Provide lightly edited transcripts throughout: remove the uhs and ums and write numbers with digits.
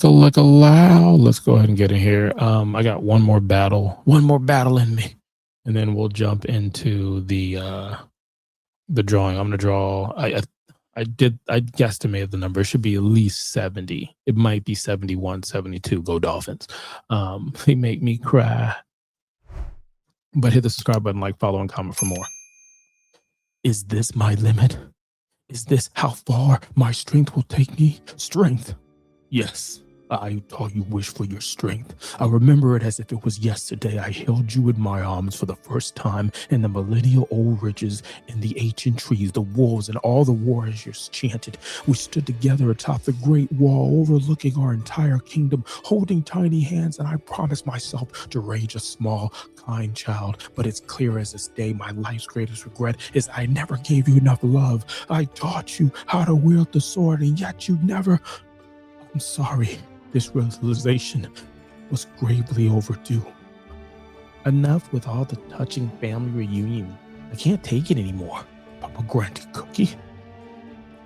look loud. Let's go ahead and get in here. I got one more battle in me, and then we'll jump into the drawing. I'm gonna draw. I guesstimated the number. It should be at least 70. It might be 71, 72. Go Dolphins. They make me cry. But hit the subscribe button, like, follow, and comment for more. Is this my limit? Is this how far my strength will take me? Strength. Yes, all you wish for your strength. I remember it as if it was yesterday. I held you in my arms for the first time in the millennial-old ridges and the ancient trees. The wolves and all the warriors chanted. We stood together atop the great wall, overlooking our entire kingdom, holding tiny hands, and I promised myself to raise a small, kind child. But it's clear as this day, my life's greatest regret is I never gave you enough love. I taught you how to wield the sword, and yet you never... I'm sorry. This realization was gravely overdue. Enough with all the touching family reunion. I can't take it anymore. Papa granted cookie.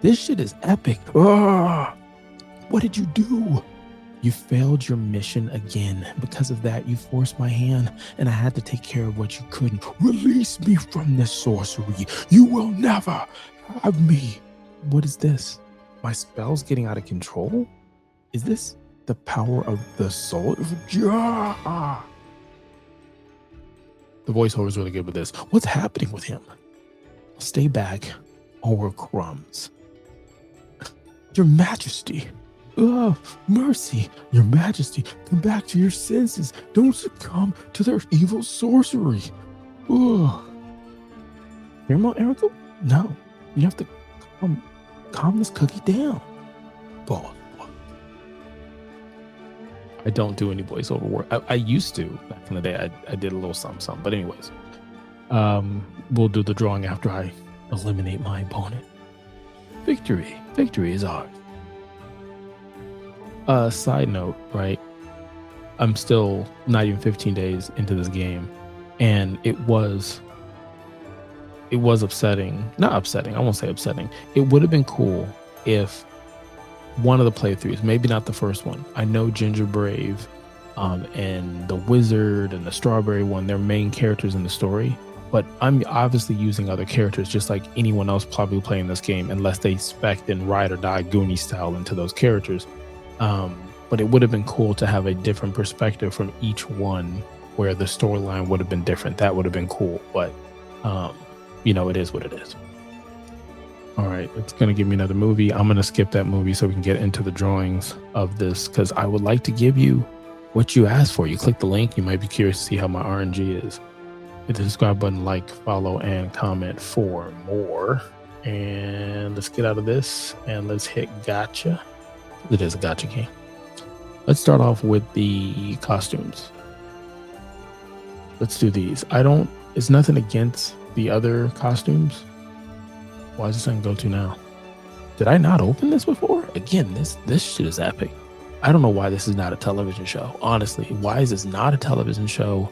This shit is epic. What did you do? You failed your mission again. Because of that, you forced my hand, and I had to take care of what you couldn't. Release me from this sorcery. You will never have me. What is this? My spell's getting out of control? Is this the power of the soul? The voiceover is really good with this. What's happening with him? Stay back or crumbs. Your Majesty. Mercy. Your Majesty. Come back to your senses. Don't succumb to their evil sorcery. Hear him out, Erica? No. You have to calm this cookie down. Boss. I don't do any voiceover work. I used to back in the day. I did a little something. But anyways, we'll do the drawing after I eliminate my opponent. Victory is ours. Side note, right? I'm still not even 15 days into this game, and it was upsetting. Not upsetting. I won't say upsetting. It would have been cool if one of the playthroughs, maybe not the first one. I know Ginger Brave and the Wizard and the Strawberry one, they're main characters in the story, but I'm obviously using other characters just like anyone else probably playing this game, unless they spec and ride or die Goonie style into those characters. But it would have been cool to have a different perspective from each one where the storyline would have been different. That would have been cool, but it is what it is. All right, it's going to give me another movie. I'm going to skip that movie so we can get into the drawings of this, because I would like to give you what you asked for. You click the link. You might be curious to see how my RNG is. Hit the subscribe button, like, follow, and comment for more. And let's get out of this and let's hit gotcha. It is a gotcha game. Let's start off with the costumes. Let's do these. It's nothing against the other costumes. Why is this saying go to now? Did I not open this before? Again, this shit is epic. I don't know why this is not a television show. Honestly, why is this not a television show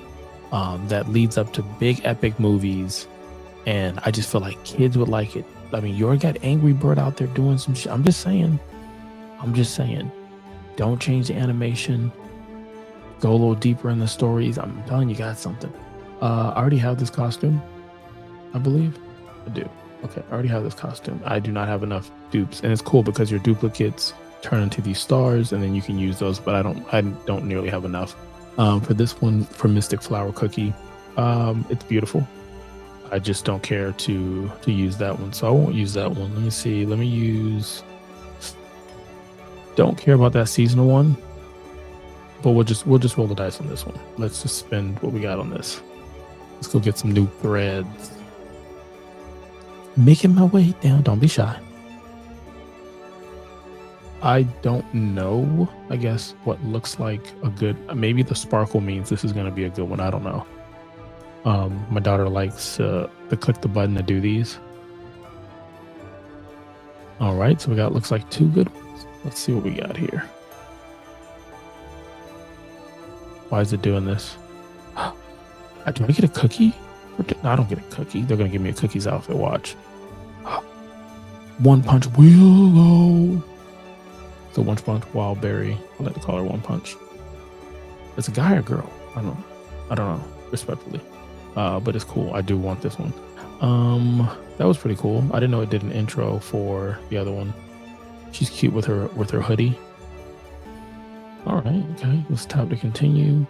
that leads up to big epic movies? And I just feel like kids would like it. I mean, you already got Angry Bird out there doing some shit. I'm just saying. Don't change the animation. Go a little deeper in the stories. I'm telling you guys something. I already have this costume, I believe. I do. Okay, I already have this costume. I do not have enough dupes, and it's cool because your duplicates turn into these stars, and then you can use those. But I don't nearly have enough. For this one, for Mystic Flower Cookie, it's beautiful. I just don't care to use that one, so I won't use that one. Let me see. Let me use. Don't care about that seasonal one, but we'll just roll the dice on this one. Let's just spend what we got on this. Let's go get some new threads. Making my way down. Don't be shy. I don't know, I guess, what looks like a good... Maybe the sparkle means this is going to be a good one. I don't know. My daughter likes to click the button to do these. All right, so we got, looks like 2 good ones. Let's see what we got here. Why is it doing this? Do I get a cookie? No, I don't get a cookie. They're going to give me a cookies outfit. Watch. One Punch Willow. So One Punch, Wild Berry. I like to call her One Punch. It's a guy or girl? I don't know. Respectfully, but it's cool. I do want this one. That was pretty cool. I didn't know it did an intro for the other one. She's cute with her hoodie. All right, okay. Let's tap to continue.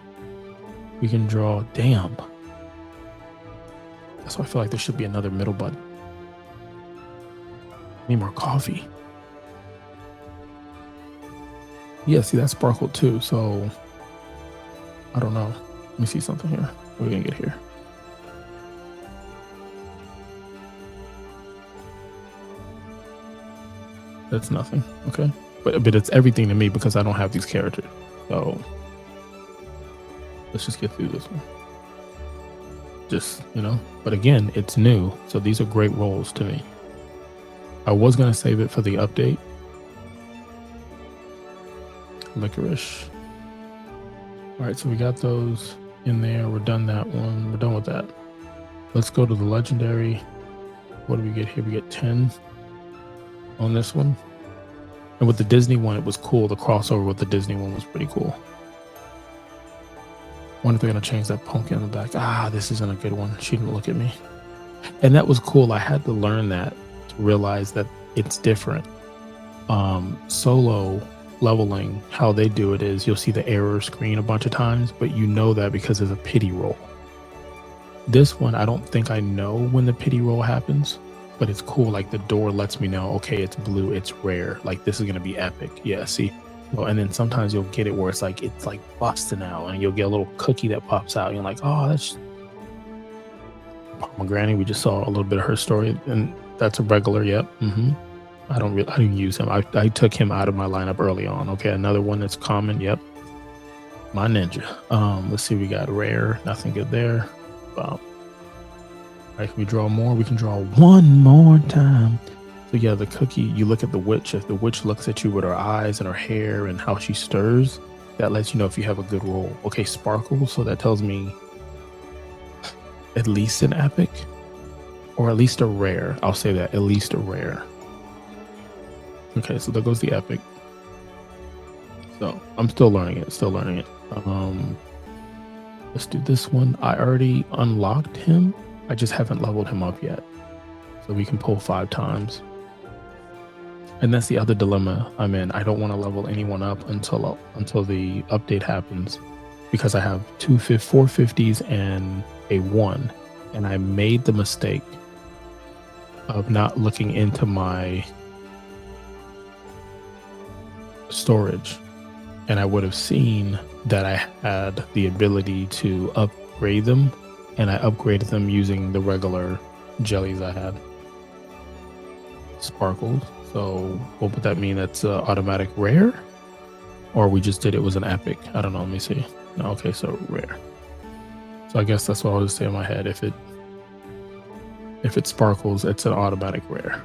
We can draw. Damn. That's why I feel like there should be another middle button. Need more coffee. Yeah, see that sparkled too. So I don't know. Let me see something here. What are we gonna get here? That's nothing. Okay, but it's everything to me because I don't have these characters. So let's just get through this one. Just, but again, it's new. So these are great rolls to me. I was going to save it for the update. Licorice. All right, so we got those in there. We're done that one. We're done with that. Let's go to the legendary. What do we get here? We get 10 on this one. And with the Disney one, it was cool. The crossover with the Disney one was pretty cool. Wonder if they're going to change that pumpkin in the back. This isn't a good one. She didn't look at me. And that was cool. I had to learn that to realize that it's different. Solo leveling, how they do it is you'll see the error screen a bunch of times, but you know that because there's a pity roll. This one, I don't think I know when the pity roll happens, but it's cool. Like the door lets me know, okay, it's blue, it's rare. Like this is going to be epic. Yeah, see? Well, and then sometimes you'll get it where it's like busting out and you'll get a little cookie that pops out. And you're like, oh, that's Pomegranate. We just saw a little bit of her story, and that's a regular. Yep. I didn't use him. I took him out of my lineup early on. Okay, another one that's common. Yep. My ninja. Let's see. We got rare. Nothing good there. All right, can we draw more? We can draw one more time. So yeah, the cookie, you look at the witch. If the witch looks at you with her eyes and her hair and how she stirs, that lets you know if you have a good roll. Okay, sparkle. So that tells me at least an epic or at least a rare. I'll say that, at least a rare. Okay, so there goes the epic. So I'm still learning it. Let's do this one. I already unlocked him. I just haven't leveled him up yet. So we can pull 5 times. And that's the other dilemma I'm in. I don't want to level anyone up until the update happens, because I have 4 50s and a 1. And I made the mistake of not looking into my storage. And I would have seen that I had the ability to upgrade them, and I upgraded them using the regular jellies I had. Sparkles. So what would that mean? That's automatic rare? Or we just did it was an epic? I don't know. Let me see. No, okay, so rare. So I guess that's what I'll just say in my head. If it sparkles, it's an automatic rare.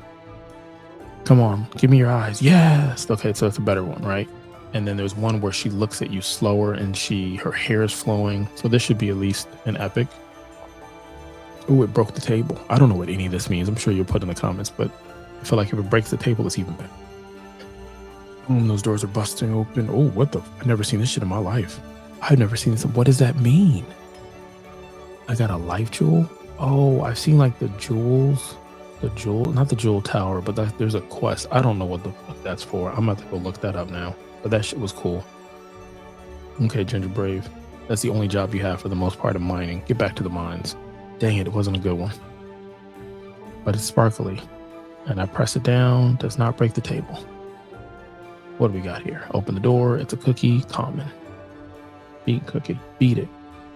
Come on, give me your eyes. Yes. Okay, so it's a better one, right? And then there's one where she looks at you slower and her hair is flowing. So this should be at least an epic. Oh, it broke the table. I don't know what any of this means. I'm sure you'll put in the comments, but I feel like if it breaks the table, it's even better. Those doors are busting open. Oh, what the? I've never seen this shit in my life. I've never seen this. What does that mean? I got a life jewel. Oh, I've seen like the jewels. Not the jewel tower, but there's a quest. I don't know what the fuck that's for. I'm about to go look that up now. But that shit was cool. Okay, Ginger Brave. That's the only job you have for the most part of mining. Get back to the mines. Dang it wasn't a good one. But it's sparkly. And I press it down. Does not break the table. What do we got here? Open the door. It's a cookie. Common. Beat cookie. Beat it.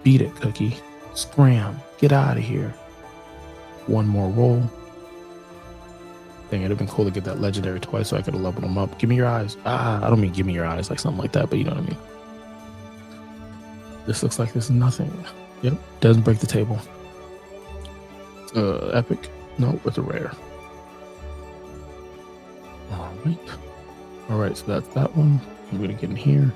Beat it, cookie. Scram. Get out of here. One more roll. Dang, it'd have been cool to get that legendary twice so I could have leveled them up. Give me your eyes. I don't mean give me your eyes like something like that, but you know what I mean. This looks like there's nothing. Yep, doesn't break the table. Epic. No, it's a rare. All right, so that's that one. I'm gonna get in here.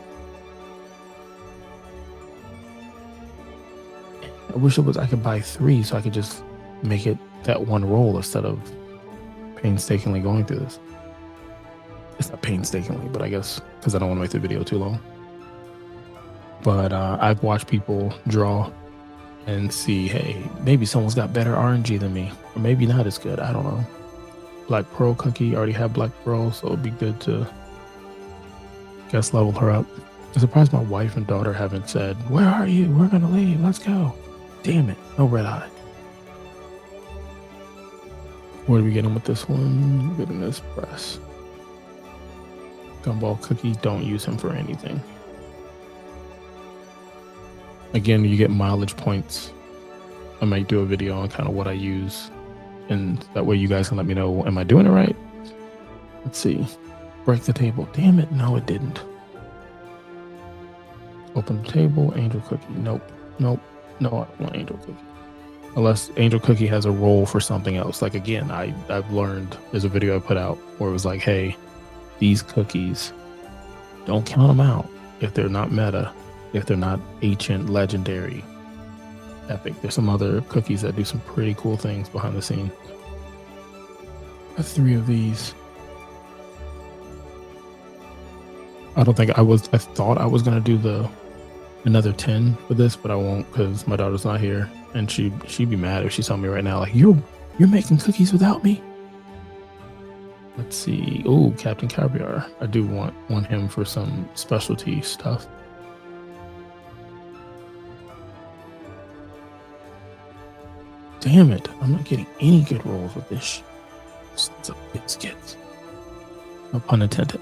I wish I could buy 3 so I could just make it that one roll instead of painstakingly going through this. It's not painstakingly, but I guess because I don't want to make the video too long. But I've watched people draw and see, hey, maybe someone's got better RNG than me, or maybe not as good. I don't know. Black Pearl Cookie, already have Black Pearl, so it'd be good to guess level her up. I'm surprised my wife and daughter haven't said, where are you? We're gonna leave. Let's go. Damn it. No red eye. What are we getting with this one? We're getting this press. Gumball Cookie, don't use him for anything. Again, you get mileage points. I might do a video on kind of what I use, and that way you guys can let me know, am I doing it right? Let's see. Break the table. Damn it. No, it didn't. Open the table. Angel Cookie. Nope. No, I don't want Angel Cookie. Unless Angel Cookie has a role for something else. Like, again, I've learned, there's a video I put out where it was like, hey, these cookies, don't count them out if they're not meta, if they're not ancient, legendary, epic. There's some other cookies that do some pretty cool things behind the scene. I have 3 of these. I thought I was going to do another 10 for this, but I won't because my daughter's not here, and she'd be mad if she saw me right now like, you're making cookies without me. Let's see. Oh, Captain Caviar. I do want him for some specialty stuff. Damn it. I'm not getting any good rolls with this. Sons of biscuits. No pun intended.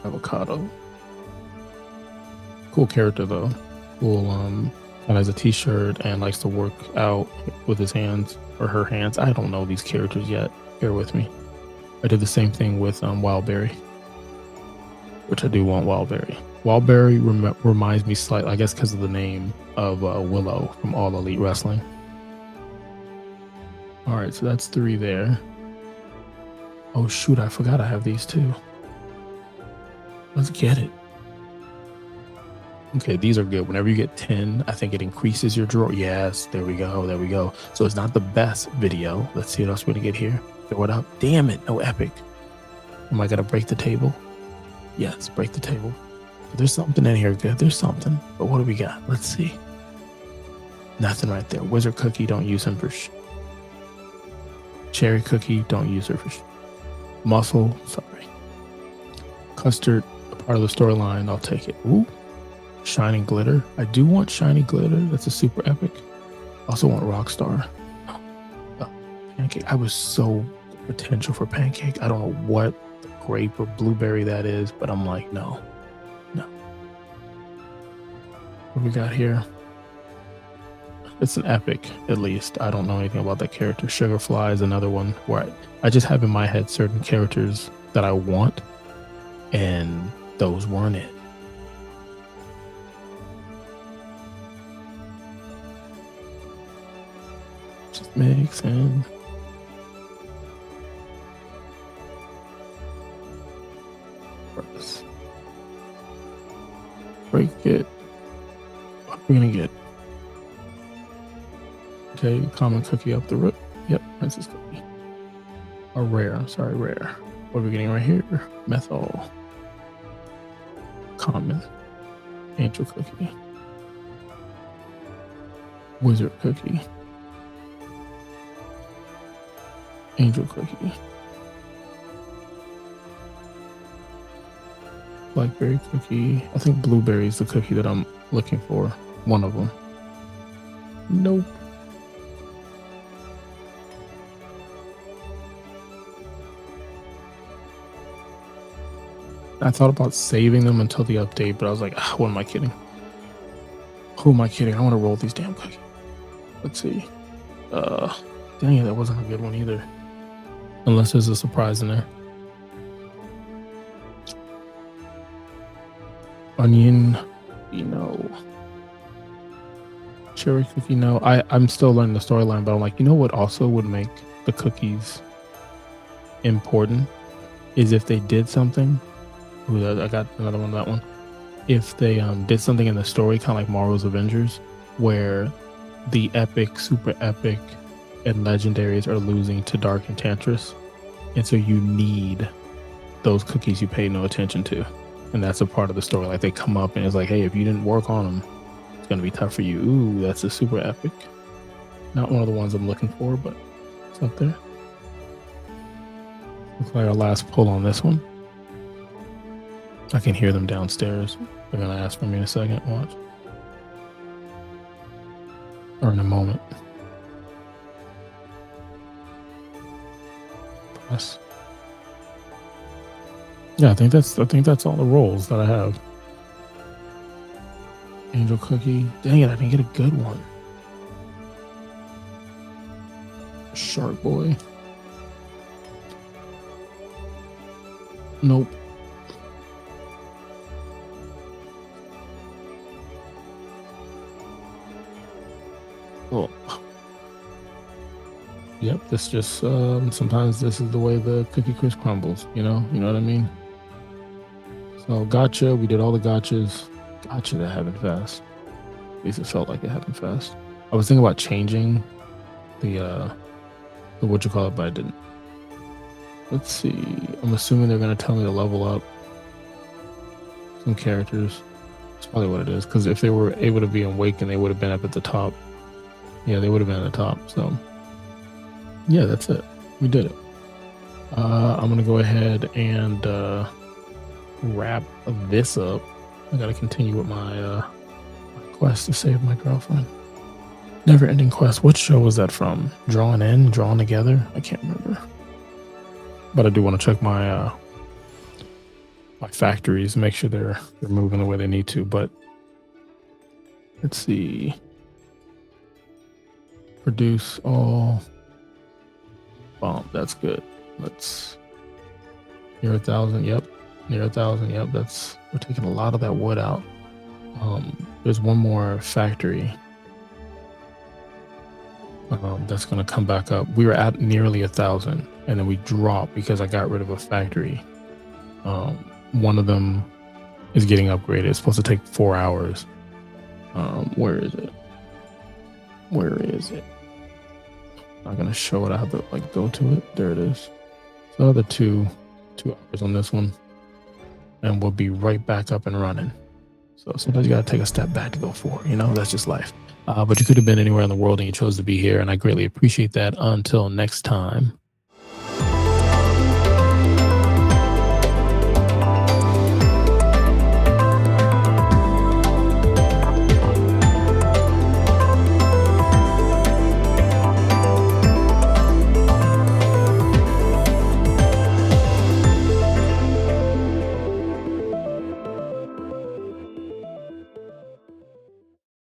Avocado. Cool character though. Cool, kind of has a t-shirt and likes to work out with his hands or her hands. I don't know these characters yet. Bear with me. I did the same thing with Wildberry, which I do want Wildberry. Wildberry reminds me slightly, I guess because of the name of Willow from All Elite Wrestling. All right, so that's 3 there. Oh shoot, I forgot I have these too. Let's get it. Okay, these are good. Whenever you get 10, I think it increases your draw. Yes, there we go. So it's not the best video. Let's see what else we're gonna get here. Throw it up. Damn it, no epic. Am I gonna break the table? Yes, break the table. There's something in here good. There's something. But what do we got? Let's see. Nothing right there. Wizard Cookie, don't use him for Cherry Cookie, don't use her for Muscle, sorry. Custard, a part of the storyline, I'll take it. Ooh. Shining Glitter. I do want Shiny Glitter. That's a super epic. Also want Rockstar. Oh, Pancake. I was so potential for Pancake. I don't know what grape or blueberry that is, but I'm like, no. What we got here? It's an epic, at least. I don't know anything about that character. Sugarfly is another one where I just have in my head certain characters that I want, and those weren't it. Just mix in. Break it. What are we gonna get? Okay, common cookie up the root. Yep, princess cookie. Or rare, I'm sorry, rare. What are we getting right here? Methyl. Common. Angel cookie. Wizard cookie. Angel cookie. Blackberry cookie. I think blueberry is the cookie that I'm looking for. One of them. Nope. I thought about saving them until the update, but I was like, what am I kidding? Who am I kidding? I want to roll these damn cookies. Let's see. Dang it, that wasn't a good one either. Unless there's a surprise in there. Onion, cherry cookie, no. I'm still learning the storyline, but I'm like, you know what also would make the cookies important is if they did something. Ooh, I got another one on that one. If they did something in the story, kind of like Marvel's Avengers, where the epic, super epic and legendaries are losing to Dark Enchantress. And so you need those cookies you pay no attention to. And that's a part of the story. Like they come up and it's like, hey, if you didn't work on them, it's going to be tough for you. Ooh, that's a super epic. Not one of the ones I'm looking for, but it's up there. Looks like our last pull on this one. I can hear them downstairs. They're going to ask for me in a second. Watch. Or in a moment. Press. Yeah, I think that's all the rolls that I have. Angel cookie. Dang it, I didn't get a good one. Shark boy. Nope. Oh. Yep, this just sometimes this is the way the cookie crisp crumbles, you know what I mean? So gotcha, we did all the gotchas. Gotcha, that happened fast. At least it felt like it happened fast. I was thinking about changing the what you call it, but I didn't. Let's see. I'm assuming they're gonna tell me to level up some characters. That's probably what it is. Because if they were able to be awakened, they would have been up at the top. Yeah, they would have been at the top. So yeah, that's it. We did it. I'm gonna go ahead and wrap this up. I gotta continue with my quest to save my girlfriend. Never ending quest. What show was that from? Drawn In, Drawn Together? I can't remember. But I do want to check my my factories, make sure they're moving the way they need to. But let's see. Produce all. Bomb. That's good. Let's near 1,000. Yep. Near 1,000. Yep. We're taking a lot of that wood out. There's one more factory. That's going to come back up. We were at nearly 1,000 and then we dropped because I got rid of a factory. One of them is getting upgraded. It's supposed to take 4 hours. Where is it? Not going to show it. I have to go to it. There it is. So another 2 hours on this one and we'll be right back up and running. So sometimes you got to take a step back to go forward. That's just life. But you could have been anywhere in the world and you chose to be here. And I greatly appreciate that. Until next time.